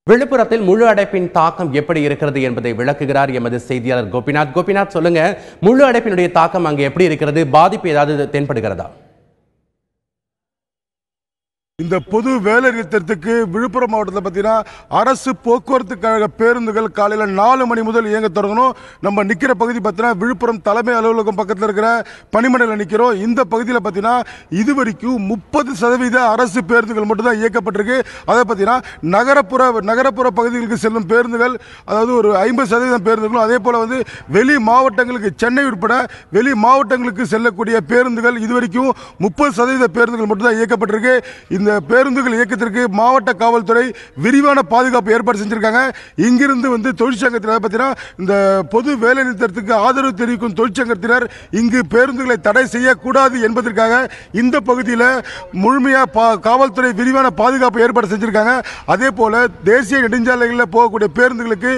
விழுப்புரத்தில் முழு அடைப்பின் தாக்கம் எப்படி இருக்கிறது என்பதை விளக்குகிறார் எமது செய்தியாளர் கோபிநாத். கோபிநாத், சொல்லுங்க, முழு அடைப்பினுடைய தாக்கம் அங்கே எப்படி இருக்கிறது? பாதிப்பு ஏதாவது தென்படுகிறதா? இந்த பொது வேலை நிறுத்தத்துக்கு விழுப்புரம் மாவட்டத்தில் பார்த்தீங்கன்னா அரசு போக்குவரத்து கழக பேருந்துகள் காலையில் 4 மணி முதல் இயங்க தொடங்கணும். நம்ம நிற்கிற பகுதி பார்த்தீங்கன்னா விழுப்புரம் தலைமை அலுவலகம் பக்கத்தில் இருக்கிற பணிமனையில் நிற்கிறோம். இந்த பகுதியில் பார்த்தீங்கன்னா இதுவரைக்கும் 30% அரசு பேருந்துகள் மட்டும்தான் இயக்கப்பட்டிருக்கு. அதை பார்த்தீங்கன்னா நகரப்புற பகுதிகளுக்கு செல்லும் பேருந்துகள், அதாவது ஒரு 50% பேருந்துகளும், அதே போல் வந்து வெளி மாவட்டங்களுக்கு, சென்னை உட்பட வெளி மாவட்டங்களுக்கு செல்லக்கூடிய பேருந்துகள் இதுவரைக்கும் 30% பேருந்துகள் மட்டும்தான் இயக்கப்பட்டிருக்கு. இந்த பேருந்துகள் இயக்கத்திற்கு மாவட்ட காவல்துறை விரிவான பாதுகாப்பு ஏற்பாடு செஞ்சிருக்காங்க. இங்கிருந்து வந்து தொழிற்சங்கத்தினர் பார்த்தீங்கன்னா இந்த பொது வேலை நிறுத்தத்துக்கு ஆதரவு தெரிவிக்கும் தொழிற்சங்கத்தினர் இங்கு பேருந்துகளை தடை செய்யக்கூடாது என்பதற்காக இந்த பகுதியில் முழுமையாக காவல்துறை விரிவான பாதுகாப்பு ஏற்பாடு செஞ்சிருக்காங்க. அதே போல தேசிய நெடுஞ்சாலைகளில் போகக்கூடிய பேருந்துகளுக்கு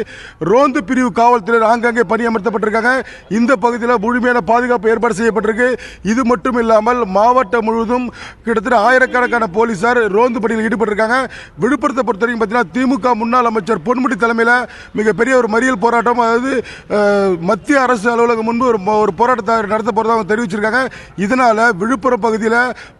ரோந்து பிரிவு காவல்துறை ஆங்காங்கே பணியமர்த்தப்பட்டிருக்காங்க. இந்த பகுதியில் முழுமையான பாதுகாப்பு ஏற்பாடு செய்யப்பட்டிருக்கு. இது மட்டும் இல்லாமல் மாவட்டம் முழுவதும் கிட்டத்தட்ட ஆயிரக்கணக்கான போலீசார் ரோந்து பணியில் ஈடுபட்டிருக்காங்க. விழுப்புரத்தை பொறுத்தவரைக்கும் பார்த்தீங்கன்னா திமுக முன்னாள் அமைச்சர் பொன்முடி தலைமையில் மிகப்பெரிய ஒரு மறியல் போராட்டம், அதாவது மத்திய அரசு அலுவலகம் முன்பு ஒரு போராட்டத்தை நடத்த போறதாக தெரிவிச்சிருக்காங்க. இதனால விழுப்புரம் பகுதியில்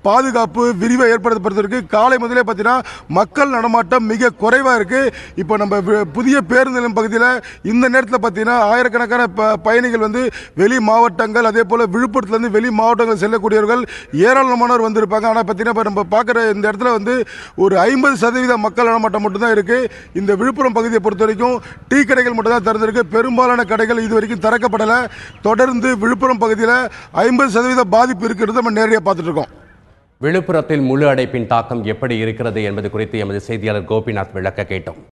பாதுகாப்பு விரிவாக ஏற்படுத்தப்படுவதற்கு காலை முதலே பார்த்தீங்கன்னா மக்கள் நடமாட்டம் மிக குறைவாக இருக்கு. இப்போ நம்ம புதிய பேருந்து நிலையம் பகுதியில் இந்த நேரத்தில் பார்த்தீங்கன்னா ஆயிரக்கணக்கான பயணிகள் வந்து வெளி மாவட்டங்கள், அதே போல விழுப்புரத்திலிருந்து வெளி மாவட்டங்கள் செல்லக்கூடியவர்கள் ஏராளமானவர் வந்திருப்பாங்க. ஆனால் பார்த்தீங்கன்னா நம்ம பார்க்குற இந்த இடத்துல வந்து ஒரு 50% மக்கள் நடமாட்டம் மட்டும்தான் இருக்கு. இந்த விழுப்புரம் பகுதியை பொறுத்த வரைக்கும் டீ கடைகள் மட்டும் தான் திறந்திருக்கு. பெரும்பாலான கடைகள் இது வரைக்கும் திறக்கப்படலை. தொடர்ந்து விழுப்புரம் பகுதியில் 50% பாதிப்பு இருக்கிறது நம்ம நேரடியாக பார்த்துட்டு இருக்கோம். விழுப்புரத்தில் முழு அடைப்பின் தாக்கம் எப்படி இருக்கிறது என்பது குறித்து எமது செய்தியாளர் கோபிநாத் விளக்க கேட்டோம்.